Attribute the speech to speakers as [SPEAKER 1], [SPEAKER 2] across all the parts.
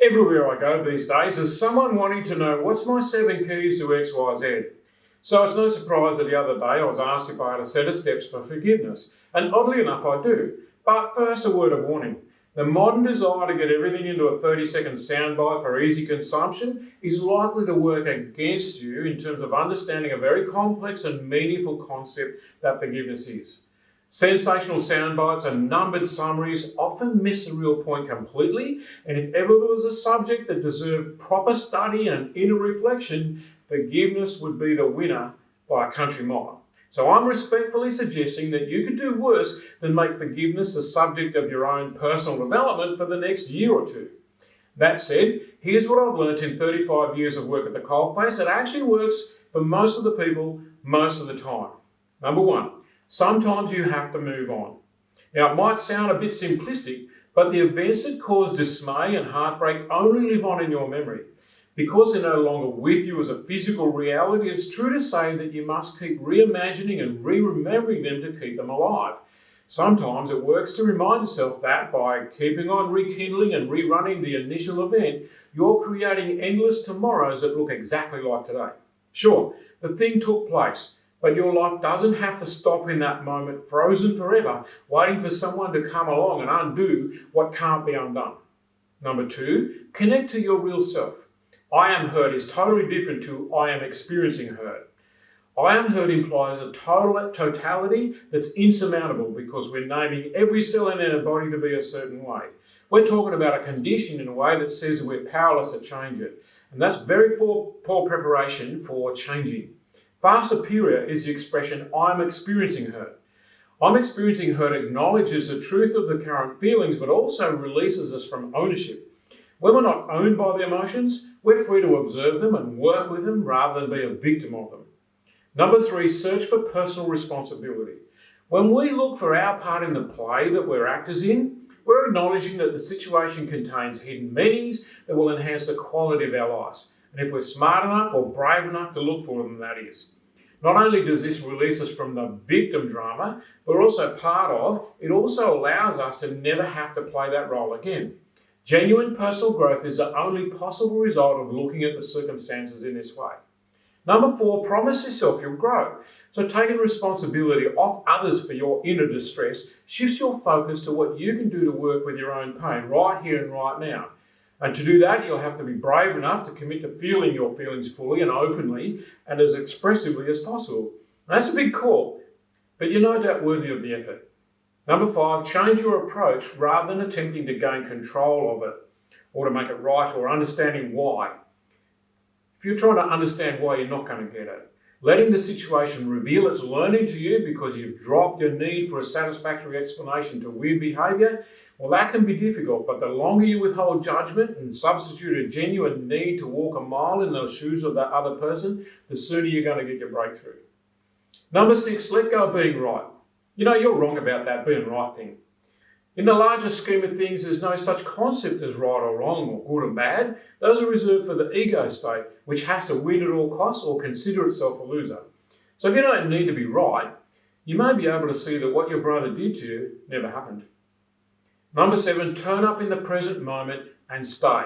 [SPEAKER 1] Everywhere I go these days, there's someone wanting to know what's my 7 keys to XYZ. So it's no surprise that the other day I was asked if I had a set of steps for forgiveness. And oddly enough, I do. But first, a word of warning. The modern desire to get everything into a 30-second soundbite for easy consumption is likely to work against you in terms of understanding a very complex and meaningful concept that forgiveness is. Sensational soundbites and numbered summaries often miss the real point completely, and if ever there was a subject that deserved proper study and inner reflection, forgiveness would be the winner by a country mile. So I'm respectfully suggesting that you could do worse than make forgiveness the subject of your own personal development for the next year or two. That said, here's what I've learnt in 35 years of work at the coalface that actually works for most of the people most of the time. Number one, sometimes you have to move on. Now, it might sound a bit simplistic, but the events that cause dismay and heartbreak only live on in your memory. Because they're no longer with you as a physical reality, it's true to say that you must keep reimagining and re-remembering them to keep them alive. Sometimes it works to remind yourself that by keeping on rekindling and rerunning the initial event, you're creating endless tomorrows that look exactly like today. Sure, the thing took place, but your life doesn't have to stop in that moment, frozen forever, waiting for someone to come along and undo what can't be undone. Number two, connect to your real self. I am hurt is totally different to I am experiencing hurt. I am hurt implies a totality that's insurmountable because we're naming every cell in our body to be a certain way. We're talking about a condition in a way that says we're powerless to change it. And that's very poor preparation for changing. Far superior is the expression I'm experiencing hurt. I'm experiencing hurt acknowledges the truth of the current feelings, but also releases us from ownership. When we're not owned by the emotions, we're free to observe them and work with them rather than be a victim of them. Number three, search for personal responsibility. When we look for our part in the play that we're actors in, we're acknowledging that the situation contains hidden meanings that will enhance the quality of our lives. And if we're smart enough or brave enough to look for them, that is. Not only does this release us from the victim drama, but also it also allows us to never have to play that role again. Genuine personal growth is the only possible result of looking at the circumstances in this way. Number four, promise yourself you'll grow. So taking responsibility off others for your inner distress shifts your focus to what you can do to work with your own pain right here and right now. And to do that, you'll have to be brave enough to commit to feeling your feelings fully and openly and as expressively as possible. And that's a big call, but you're no doubt worthy of the effort. Number five, change your approach rather than attempting to gain control of it or to make it right or understanding why. If you're trying to understand why, you're not going to get it. Letting the situation reveal its learning to you because you've dropped your need for a satisfactory explanation to weird behaviour, well, that can be difficult, but the longer you withhold judgment and substitute a genuine need to walk a mile in the shoes of that other person, the sooner you're going to get your breakthrough. Number six, let go of being right. You know, you're wrong about that being right thing. In the larger scheme of things, there's no such concept as right or wrong or good and bad. Those are reserved for the ego state, which has to win at all costs or consider itself a loser. So if you don't need to be right, you may be able to see that what your brother did to you never happened. Number seven, turn up in the present moment and stay.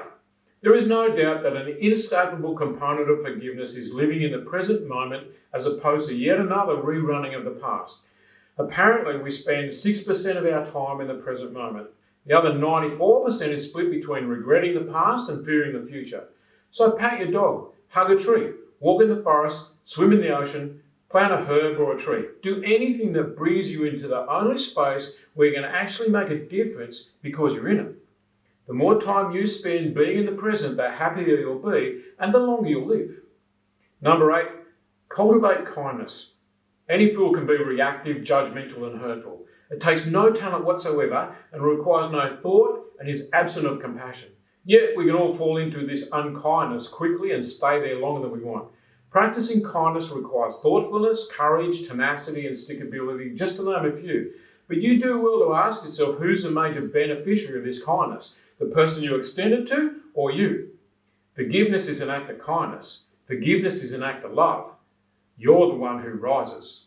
[SPEAKER 1] There is no doubt that an inescapable component of forgiveness is living in the present moment as opposed to yet another rerunning of the past. Apparently, we spend 6% of our time in the present moment. The other 94% is split between regretting the past and fearing the future. So pat your dog, hug a tree, walk in the forest, swim in the ocean, plant a herb or a tree. Do anything that brings you into the only space where you're going to actually make a difference because you're in it. The more time you spend being in the present, the happier you'll be and the longer you'll live. Number eight, cultivate kindness. Any fool can be reactive, judgmental and hurtful. It takes no talent whatsoever and requires no thought and is absent of compassion. Yet we can all fall into this unkindness quickly and stay there longer than we want. Practicing kindness requires thoughtfulness, courage, tenacity and stickability, just to name a few. But you do well to ask yourself who's the major beneficiary of this kindness, the person you extend it to or you. Forgiveness is an act of kindness. Forgiveness is an act of love. You're the one who rises.